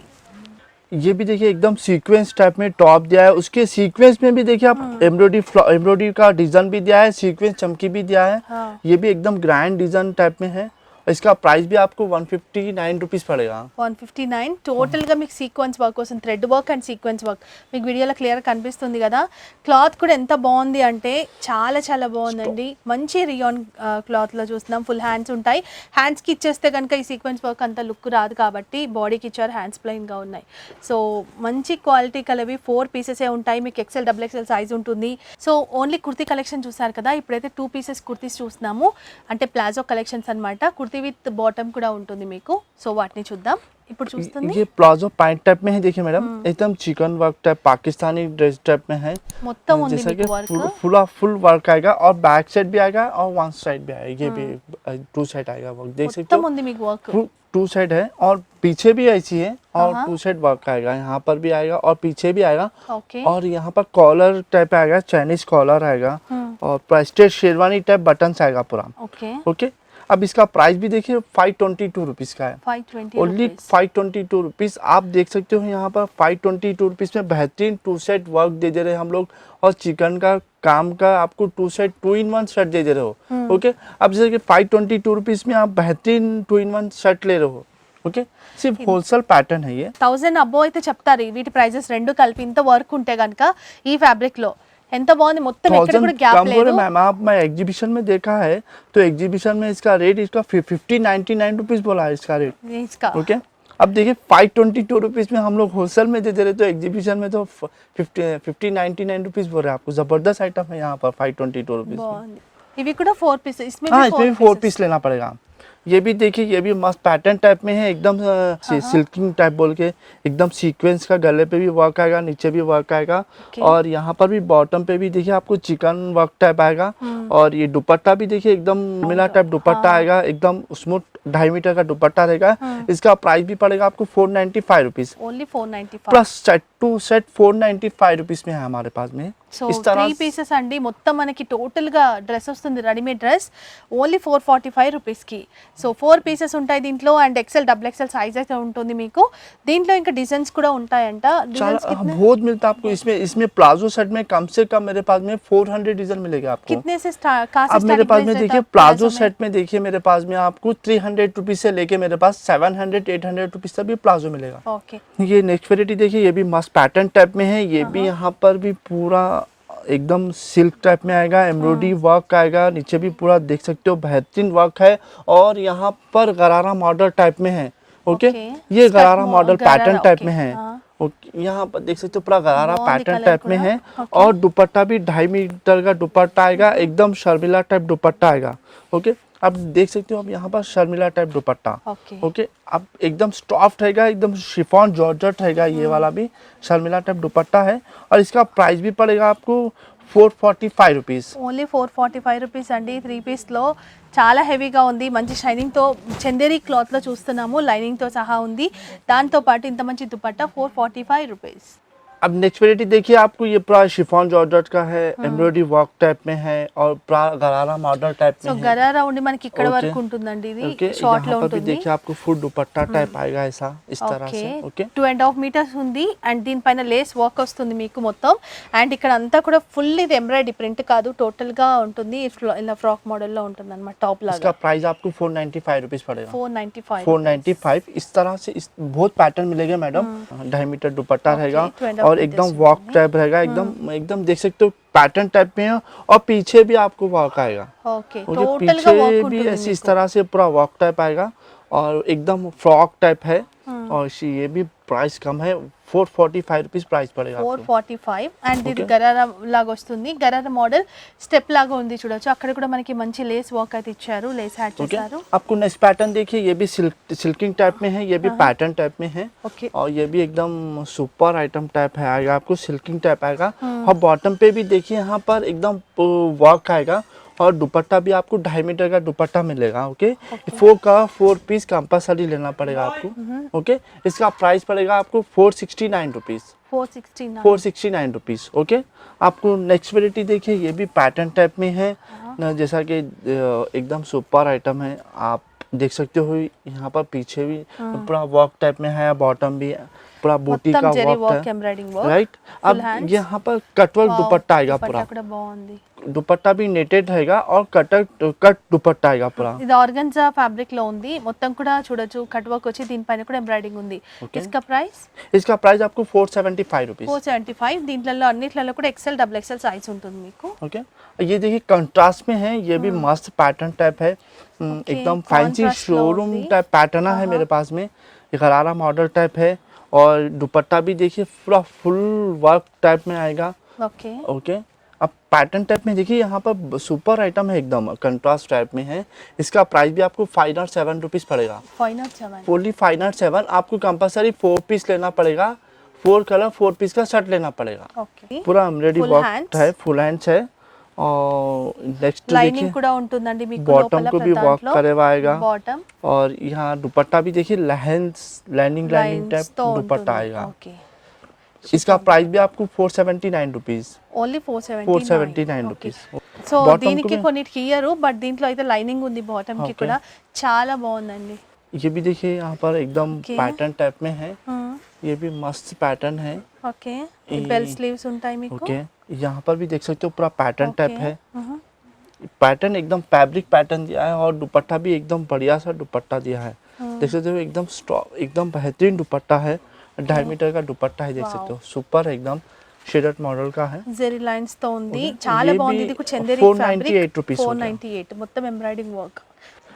ये भी देखिए एकदम सीक्वेंस टाइप में टॉप दिया है, उसके सीक्वेंस में भी देखिए आप एम्ब्रॉयडरी का डिजाइन भी दिया है, सीक्वेंस चमकी भी दिया है। ये भी एकदम ग्रैंड डिजाइन टाइप में है, इसका प्राइस भी आपको 159 रुपीस पड़ेगा, 159. టోటల్గా మీకు సీక్వెన్స్ వర్క్ వస్తుంది, thread work and sequence work మీకు వీడియోలో క్లియర్గా కనిపిస్తుంది కదా. క్లాత్ కూడా ఎంత బాగుంది అంటే చాలా చాలా బాగుందండి. మంచి రియాన్ క్లాత్లో చూస్తున్నాం, ఫుల్ హ్యాండ్స్ ఉంటాయి. హ్యాండ్స్కి ఇచ్చేస్తే కనుక ఈ సీక్వెన్స్ వర్క్ అంత లుక్ రాదు, కాబట్టి బాడీకి ఇచ్చారు, హ్యాండ్స్ ప్లెయిన్గా ఉన్నాయి. సో మంచి క్వాలిటీ కలవి 4 పీసెసే ఉంటాయి. మీకు XL XXL సైజ్ ఉంటుంది. సో ఓన్లీ కుర్తీ కలెక్షన్ చూసారు కదా, ఇప్పుడైతే 2 పీసెస్ కుర్తీస్ చూస్తున్నాము, అంటే ప్లాజో కలెక్షన్స్ అనమాట. కుర్తీ కుర్తీ విత్ బాటమ్ కూడా ఉంటుంది మీకు. సో వాటిని చూద్దాం. ఇప్పుడు చూస్తుంది ये प्लाजो पैंट टाइप में है, देखिए मैडम एकदम chicken work type Pakistani dress type में है। మొత్తం ఉంది जैसा कि మీకు వర్క్. फुल वर्क आएगा और बैक साइड भी आएगा और वन साइड भी आएगा, ये भी टू साइड आएगा वर्क, देख सकते మొత్తం हो ఉంది మీకు వర్క్. टू साइड है और पीछे भी ऐसी है और टू साइड वर्क आएगा, यहाँ पर भी आएगा और पीछे भी आएगा। ఓకే. और यहाँ पर कॉलर टाइप आएगा, चाइनीज कॉलर आएगा और प्रेस्टेज शेरवानी टाइप बटन्स आएगा पूरा। ఓకే. ओके, अब इसका प्राइस भी देखिए 522 रुपीज़ का है, 520 ओनली 522 रुपीज़। आप देख सकते हो यहाँ पर 522 रुपीज़ में बेहतरीन टू सेट वर्क दे रहे हैं हम लोग, और चिकन का काम का आपको टू सेट 2-in-1 सेट दे रहे हो। ओके, अब जैसे कि 522 रुपीज़ में आप बेहतरीन 2-in-1 सेट ले रहे हो। ओके, सिर्फ होलसेल पैटर्न है ये। 1000 అబ్బో అయితే చెప్తారు వీటి ప్రైజెస్ రెండు కలిపి ఇంత వర్క్ ఉంటే గనుక ఈ ఫ్యాబ్రిక్ లో ఎంత బాగుంది, మొత్తం ఎక్కడ కూడా గ్యాప్ कम हो లేదు. रहे मैम, आप मैं एग्जीबिशन में देखा है तो एग्जीबिशन में इसका रेट इसका 50-99 रुपीज़ बोला है इसका रेट। इसका ओके, अब देखिए 522 रुपीज़ में हम लोग होलसेल में दे दे रहे, तो एग्जीबिशन में तो 50-99 रुपीज़ बोल रहे हैं आपको। ज़बरदस्त आइटम है यहाँ पर 522 रुपीज़ में। బాగుంది. ఇవి కూడా 4 పీస్. इसमें हाँ, भी इसमें भी 4 पीस लेना पड़ेगा। ये भी देखिए, ये भी मस्त पैटर्न टाइप में है, एकदम सिल्किंग टाइप बोल के, एकदम सीक्वेंस का गले पे भी वर्क आएगा, नीचे भी वर्क आएगा। और यहाँ पर भी बॉटम पे भी देखिए आपको चिकन वर्क टाइप आएगा। और ये दुपट्टा भी देखिए एकदम मिला टाइप दुपट्टा आएगा, एकदम स्मूथ 2.5 मीटर का दुपट्टा रहेगा। इसका प्राइस भी पड़ेगा आपको 495 rupees, only 495. Plus set to set 495 rupees में है हमारे पास में। సో इस तरह 3 పీసెస్ అండి, మొత్తం మనకి టోటల్ గా డ్రెస్ వస్తుంది, రెడీమేడ్ డ్రెస్, ఓన్లీ 445 రూపీస్ కి. సో 4 పీసెస్ ఉంటాయి దీంట్లో, and XL double XL size అయితే ఉంటుంది మీకు. దీంట్లో ఇంకా డిజైన్స్ కూడా ఉంటాయంట. డిజైన్స్ बहुत मिलता है आपको इसमें। इसमें प्लाजो सेट में कम से कम मेरे पास में 400 डिजाइन मिलेगा आपको। कितने से कहाँ से अब मेरे starting पास price में रहता देखिए है प्लाजो में? सेट में देखिए मेरे पास में आपको 300 रुपीज़ से लेके मेरे पास 700-800 रुपीज़ तक भी प्लाजो मिलेगा। ओके. ये नेक्स्ट वेराइटी देखिए, ये भी मस्त पैटर्न टाइप में है। ये भी यहाँ पर भी पूरा एकदम सिल्क टाइप में आएगा, एम्ब्रॉयडरी वर्क आएगा, नीचे भी पूरा देख सकते हो बेहतरीन वर्क है। और यहाँ पर गरारा मॉडल टाइप में है। ओके, ये गरारा मॉडल पैटर्न टाइप में है। यहाँ पर देख सकते हो पूरा गरारा पैटर्न टाइप में है। और दुपट्टा भी 2.5 मीटर का दुपट्टा आएगा, एकदम शर्मिला टाइप दुपट्टा आएगा। ओके, आप देख सकते हो, अब यहाँ पर शर्मिला टाइप दुपट्टा। ओके, अब एकदम सॉफ्ट रहेगा, एकदम शिफॉन जॉर्जेट रहेगा, ये वाला भी शर्मिला टाइप दुपट्टा है। और इसका प्राइस भी पड़ेगा आपको 445 रुपीज़, ఓన్లీ 445 రూపీస్ అండి. 3 పీస్ లో చాలా హెవీగా ఉంది, మంచి షైనింగ్ తో చందేరి క్లాత్ లో చూస్తున్నాము, లైనింగ్ తో సహా ఉంది. దాంతో పాటు ఇంత మంచి దుపట్టా 445 రూపీస్. अब नेक्स्ट वेराइटी देखिए, आपको ये पूरा शिफॉन जॉर्जेट का है, एम्ब्रॉयडरी वर्क टाइप में है और पूरा गरारा मॉडल टाइप సో में है। గరారా ఉండి మనకి ఇక్కడ Okay. వరకు ఉంటుందండి. ఇది ओके, షార్ట్ లో यहाँ पर भी ఉంటుంది. देखिए आपको फुल दुपट्टा टाइप आएगा ऐसा, इस तरह ఓకే, से। ओके, 2.5 మీటర్స్ ఉంది, అండ్ దీనిపైన లేస్ వర్క్ వస్తుంది మీకు మొత్తం. అండ్ ఇక్కడ అంతా కూడా ఫుల్ ఇది ఎంబ్రాయిడరీ ప్రింట్ కాదు, టోటల్ గా ఉంటుంది, ఇలా ఫ్రాక్ మోడల్ లో ఉంటుంది అనమాట, టాప్ इसका లాగా. प्राइस आपको 495 रुपीज़ पड़ेगा। 495. 495 इस तरह से इस बहुत पैटर्न मिलेगा मैडम। 2.5 मीटर दुपट्टा Okay, रहेगा 2.5 और एकदम meters वर्क टाइप रहेगा, एकदम एकदम देख सकते हो पैटर्न टाइप में है। और पीछे भी आपको वर्क आएगा। ఓకే, ओके, టోటల్ గా पीछे వర్క్ भी ఉంటుంది ऐसी इस మీకు. तरह से पूरा वर्क टाइप आएगा और एकदम फ्रॉक टाइप है। और ये भी प्राइस कम है, 445 रुपीज़ प्राइस पड़ेगा आपको। 445. అండ్ ఇది Okay. గరారా లాగా వస్తుంది, గరారా మోడల్ స్టెప్ లాగా ఉంది చూడొచ్చు. అక్కడ కూడా మనకి మంచి లేస్ వర్క్ అయితే ఇచ్చారు, లేస్ యాడ్ ओके, చేశారు. आपको नेक्स्ट पैटर्न देखिए, ये भी सिल्किंग टाइप में है, ये भी पैटर्न टाइप में है। ఓకే, और ये भी एकदम सुपर आइटम टाइप है, आएगा आपको सिल्किंग टाइप आएगा। और बॉटम पे भी देखिए यहाँ पर एकदम वर्क आएगा। और दुपट्टा भी आपको 2.5 मीटर का दुपट्टा मिलेगा। ओके, 4 पीस कंपलसरी लेना पड़ेगा आपको। ओके, इसका प्राइस पड़ेगा आपको 469 रुपीज़, 469. 469 रुपीज़। ओके, आपको नेक्स्ट वेराइटी देखिए, ये भी पैटर्न टाइप में है, जैसा कि एकदम सुपर आइटम है। आप देख सकते हो यहाँ पर पीछे भी पूरा वर्क टाइप में है, बॉटम भी पूरा बूटी का మొత్తం జరీ वर्क వర్క్, है, ఎంబ్రాయిడింగ్ వర్క్. राइट। अब hands. यहाँ पर कटवर्क दुपट्टा आएगा पूरा, కూడా బాగుంది. दुपट्टा भी नेटेड रहेगा और कट दुपट्टा आएगा पूरा। ఇది ఆర్గన్జా ఫ్యాబ్రిక్ లో ఉంది, మొత్తం కూడా చూడొచ్చు, కట్ వర్క్ వచ్చి దీనిపైన కూడా ఎంబ్రాయిడింగ్ ఉంది. Okay. ఇస్కా ప్రైస్ इसका प्राइस आपको 475 रुपीज़। 475. దీంట్లో అన్నిట్లలో కూడా ఎక్సెల్ డబుల్ ఎక్సెల్ సైజ్ ఉంటుంది మీకు. ओके, ये देखिए कंट्रास्ट में है, ये भी मस्त पैटर्न टाइप है, एकदम फैंसी contrast शोरूम में टाइप पैटर्न है मेरे पास में। ये गरारा मॉडल टाइप है। और दुपट्टा भी देखिए पूरा फुल वर्क टाइप में आएगा। ఓకే, ओके, अब पैटर्न टाइप में देखिए यहाँ पर सुपर आइटम है, एकदम कंट्रास्ट टाइप में है। इसका प्राइस भी आपको 507 रुपीज़ पड़ेगा। 507 फुल्ली 507। आपको कंपलसरी 4 पीस लेना पड़ेगा, 4 कलर 4 पीस का शर्ट लेना पड़ेगा। ओके पूरा एम्ब्रॉयडरी Full वर्क hands? है, फुल हैंड्स है। और नेक्स्ट లైనింగ్ देखिए కూడా ఉంటుందండి మీకు बॉटम లోపల को भी वर्क करे हुआ आएगा। బాటమ్ और यहाँ दुपट्टा भी देखिए लाइनिंग లైన్స్ टाइप తో दुपट्टा ఉంటుంది आएगा। ఓకే इसका प्राइस भी आपको 479 rupees. Only 479 479 rupees. So Bottom को దీనికి भी- కొన్నిటికి ఇయ్యరు బట్ దీంట్లో అయితే లైనింగ్ ఉంది బాటమ్ కి Okay. కూడా చాలా బాగుందండి ये भी देखिए यहाँ पर एकदम Okay. पैटर्न टाइप में है। ये भी मस्त पैटर्न है। ఓకే ఈ- బెల్ స్లీవ్స్ ఉంటాయి మీకు ओके, यहाँ पर भी देख सकते हो पूरा पैटर्न टाइप Okay. है। మ్మ్. पैटर्न एकदम फैब्रिक पैटर्न दिया है और दुपट्टा भी एकदम बढ़िया सा दुपट्टा दिया है। देख सकते हो एकदम एकदम बेहतरीन दुपट्टा है। 2.5 मीटर का दुपट्टा है, देख सकते हो सुपर एकदम शेडर मॉडल का है। జెరీ లైన్స్ తో ఉంది Okay. చాలా ये బాగుంది भी ఇది కూడా చందేరి 498 रुपीस हो गया। 498 మొత్తం ఎంబ్రాయిడింగ్ వర్క్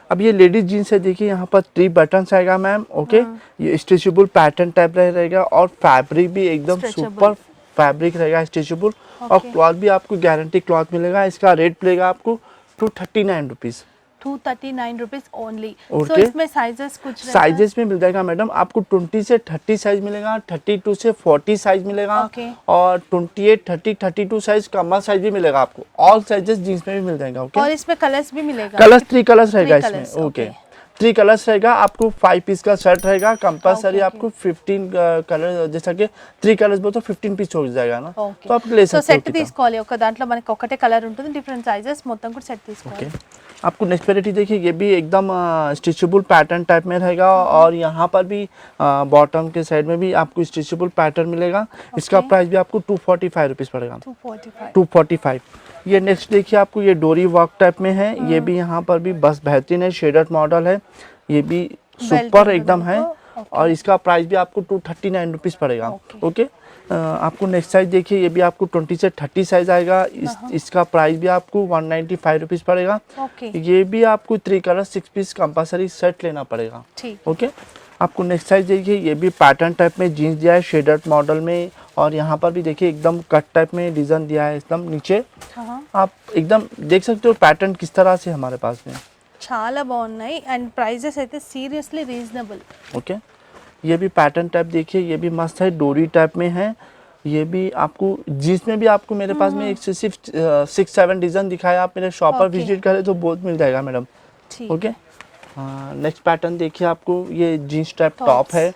अब ये लेडीज जीन्स है, देखिए यहाँ पर 3 बटन्स आएगा मैम। ओके, ये स्ट्रेचेबल पैटर्न टाइप रहेगा और फैब्रिक भी एकदम Stretchable. सुपर फैब्रिक रहेगा, स्ट्रेचेबल। और Okay. क्लॉथ भी आपको गारंटी क्लॉथ मिलेगा। इसका रेट मिलेगा आपको 239 रुपीज़। 239 rupees only. Okay. सो इसमें साइजेस कुछ रहता है? साइजेस में मिल जाएगा मैडम आपको 20 से 30 साइज मिलेगा, 32 से 40 साइज मिलेगा। Okay. और 28, 30, 32 साइज कमर साइज भी मिलेगा आपको। ऑल साइजेस जीन्स में भी मिल जाएगा। ओके, और इसमें कलर्स भी मिलेगा? कलर्स 3 कलर्स रहेगा Three इसमें। colours, okay, okay. 3 कलर्स रहेगा। आपको 5 पीस का शर्ट रहेगा कंपलसरी। Okay, आपको 15 कलर, जैसा कि 3 कलर्स बोल तो 15 पीस हो जाएगा ना। ఓకే तो आप ले సో सकते हो సెట్ कितना। తీసుకోవాలి ఒక దాంట్లో మనకి ఒకటే కలర్ ఉంటుంది డిఫరెంట్ సైజెస్ మొత్తం కూడా సెట్ తీసుకోవాలి ओके, आपको नेक्स्ट वेराइटी देखिए, ये भी एकदम स्टिचेबल पैटर्न टाइप में रहेगा। और यहाँ पर भी बॉटम के साइड में भी आपको स्टिचेबल पैटर्न मिलेगा। इसका Okay. प्राइस भी आपको 245 रुपीज़ पड़ेगा। 245 245। ये नेक्स्ट देखिए, आपको ये डोरी वर्क टाइप में है। ये भी यहाँ पर भी बस बेहतरीन है, शेडर मॉडल है। ये भी सुपर Well एकदम है। done, okay. और इसका प्राइस भी आपको 239 रुपीज़ पड़ेगा। Okay. ओके, आपको नेक्स्ट साइज देखिए, ये भी आपको 20 से 30 साइज आएगा। इसका प्राइस भी आपको 195 रुपीज़ पड़ेगा। ओके ये भी आपको 3 कलर 6 पीस कंपलसरी सेट लेना पड़ेगा। ठीक ओके, आपको नेक्स्ट साइज देखिए, ये भी पैटर्न टाइप में जीन्स दिया है शेडर मॉडल में। और यहाँ पर भी देखिए एकदम कट टाइप में डिज़ाइन दिया है एकदम नीचे। हाँ आप एकदम देख सकते हो पैटर्न किस तरह से हमारे पास में। చాలా బాగున్నాయి అండ్ ప్రైజెస్ అయితే సీరియస్లీ రీజనబుల్ ओके, ये भी पैटर्न टाइप देखिए, ये भी मस्त है, डोरी टाइप में है। ये भी आपको जीन्स में भी आपको मेरे पास में एक से सिर्फ 6-7 डिज़ाइन दिखाया। आप मेरे शॉप पर Okay. विजिट करें तो बहुत मिल जाएगा मैडम। ठीक ओके, नेक्स्ट पैटर्न देखिए, आपको ये जीन्स टाइप Tops. टॉप है।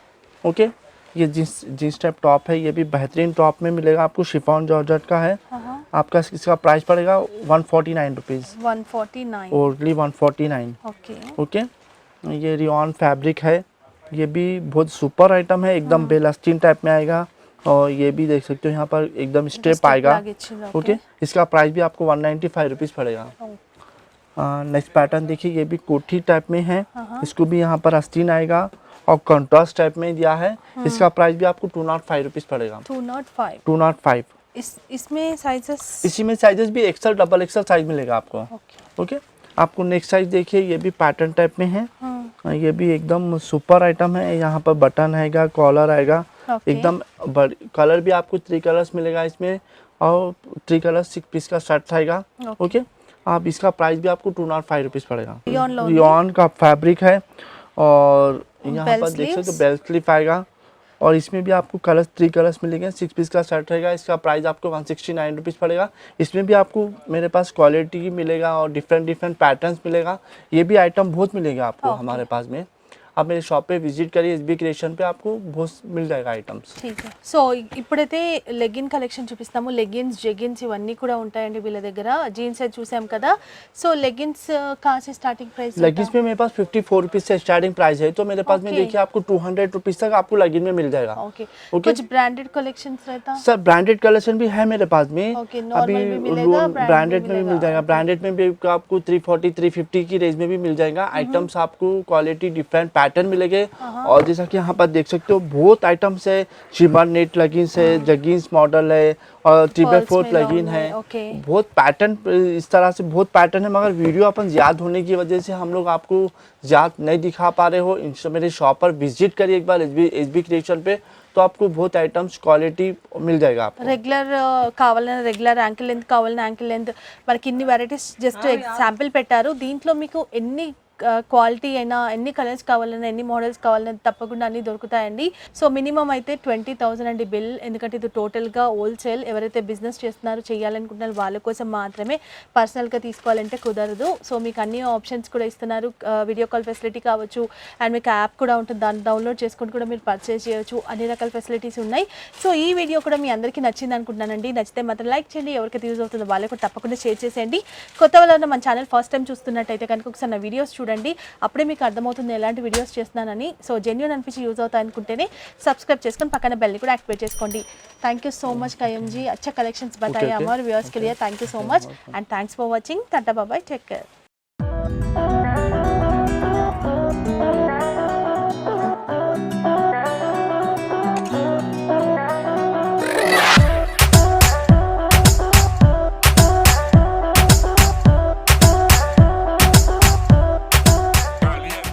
ओके, ये जीन्स टाइप टॉप है। ये भी बेहतरीन टॉप में मिलेगा आपको, शिफॉन जॉर्जेट का है। हाँ आपका इसका प्राइस पड़ेगा 149 रुपीज़। 149 ओनली 149। ओके ओके, ये रियॉन फैब्रिक है। ये भी बहुत सुपर आइटम है, एकदम बेलास्टीन टाइप में आएगा। और ये भी देख सकते हो यहाँ पर एकदम स्टेप आएगा। ओके, इसका प्राइस भी आपको 195 रुपीज़ पड़ेगा। नेक्स्ट पैटर्न देखिए, ये भी कोठी टाइप में है। इसको भी यहाँ पर आस्तीन आएगा और कंट्रास्ट टाइप में दिया है। इसका प्राइस भी आपको 205 रुपीज़ पड़ेगा। 205 205। इसमें साइजेस इसी में साइजेस भी एक्सल डबल एक्सल साइज मिलेगा आपको। ओके ओके, आपको नेक्स्ट साइज देखिए, ये भी पैटर्न टाइप में है। ये भी एकदम सुपर आइटम है। यहाँ पर बटन आएगा, कॉलर आएगा। Okay. एकदम कलर भी आपको 3 कलर्स मिलेगा इसमें। और 3 कलर 6 पीस का शर्ट आएगा। Okay. ओके, आप इसका प्राइस भी आपको 205 रुपीज़ पड़ेगा। Rayon लो रियॉन का फैब्रिक है। और यहाँ Bell पर देख सकते हो sleeves? बेल स्लीव आएगा। और इसमें भी आपको कलर्स 3 कलर्स मिलेंगे। 6 पीस का शर्ट रहेगा। इसका प्राइस आपको 169 रुपीज़ पड़ेगा। इसमें भी आपको मेरे पास क्वालिटी मिलेगा और डिफरेंट पैटर्न्स मिलेगा। ये भी आइटम बहुत मिलेगा आपको Okay. हमारे पास में। आप मेरे షాప్ पे विजिट करिए, एसबी क्रिएशन पे आपको बहुत मिल जाएगा आइटम्स। ठीक है సో ఇప్పుడైతే లెగిన్ కలెక్షన్ చూపిస్తాము లెగిన్స్ జెగిన్స్ ఇవన్నీ కూడా ఉంటాయండి వీళ్ళ దగ్గర జీన్స్ అయితే చూసాం కదా సో లెగిన్స్ కాసే స్టార్టింగ్ ప్రైస్ लेगिंग्स में मेरे पास 54 रुपीज़ से स्टार्टिंग प्राइस है। तो मेरे पास में Okay. देखिए आपको 200 रुपीज़ तक आपको लेगिंग में मिल जाएगा। Okay Okay. कुछ ब्रांडेड कलेक्शंस रहता सर ब्रांडेड कलेक्शन भी है मेरे पास में। Okay, normal भी मिलेगा, brand ब्रांडेड भी में भी मिल मिलेगा। जाएगा। ब्रांडेड में भी आपको 340 350 की रेंज में भी मिल जाएगा। आइटम्स आपको क्वालिटी डिफरेंट पैटर्न मिलेंगे। और जैसा कि यहाँ पर देख सकते हो बहुत आइटम्स है। शिमर नेट लगिंग्स है, जगिंग्स मॉडल है और 3x4 में लगिन long है। है, okay. बहुत पैटर्न इस तरह से बहुत पैटर्न है। मगर वीडियो अपन याद होने की वजह से हम लोग आपको याद नहीं दिखा पा रहे हो। मेरे शॉप पर विजिट करिए एक बार एसबी क्रिएशन पे। तो आपको बहुत आइटम्स क्वालिटी मिल जाएगा आपको। రెగ్యులర్ కావాలన్నా రెగ్యులర్, యాంకిల్ లెంత్ కావాలన్నా యాంకిల్ లెంత్, మనకి ఇన్ని వెరైటీస్ జస్ట్ శాంపిల్ పెట్టారు. దీంట్లో మీకు ఎన్ని క్వాలిటీ అయినా, ఎన్ని కలర్స్ కావాలన్నా, ఎన్ని మోడల్స్ కావాలన్నా తప్పకుండా అన్నీ దొరుకుతాయండి. సో మినిమం అయితే 20,000 అండి బిల్, ఎందుకంటే ఇది టోటల్గా హోల్సేల్. ఎవరైతే బిజినెస్ చేస్తున్నారో, చేయాలనుకుంటున్నారో వాళ్ళ కోసం మాత్రమే, పర్సనల్గా తీసుకోవాలంటే కుదరదు. సో మీకు అన్ని ఆప్షన్స్ కూడా ఇస్తున్నారు, వీడియో కాల్ ఫెసిలిటీ కావచ్చు, అండ్ మీకు యాప్ కూడా ఉంటుంది, దాన్ని డౌన్లోడ్ చేసుకొని కూడా మీరు పర్చేస్ చేయొచ్చు. అన్ని రకాల ఫెసిలిటీస్ ఉన్నాయి. సో ఈ వీడియో కూడా మీ అందరికీ నచ్చింది అనుకుంటున్నానండి. నచ్చితే మాత్రం లైక్ చేయండి, ఎవరికైతే యూజ్ అవుతుందో వాళ్ళకు తప్పకుండా షేర్ చేసేయండి. కొత్త వాళ్ళ మన ఛానల్ ఫస్ట్ టైం చూస్తున్నట్టయితే కనుక ఒకసారి నా వీడియోస్ చూడండి, అప్పుడే మీకు అర్థమవుతుంది ఎలాంటి వీడియోస్ చేస్తున్నానని. సో జెన్యూన్ అనిపించి యూజ్ అవుతాయి అనుకుంటేనే సబ్స్క్రైబ్ చేసుకొని పక్కన బెల్ కూడా యాక్టివేట్ చేసుకోండి. థ్యాంక్ యూ సో मच कायम जी, अच्छा कलेक्शंस बताए हमारे व्यूअर्स के लिए. Thank you so much and thanks for watching. Tata bye bye, take care.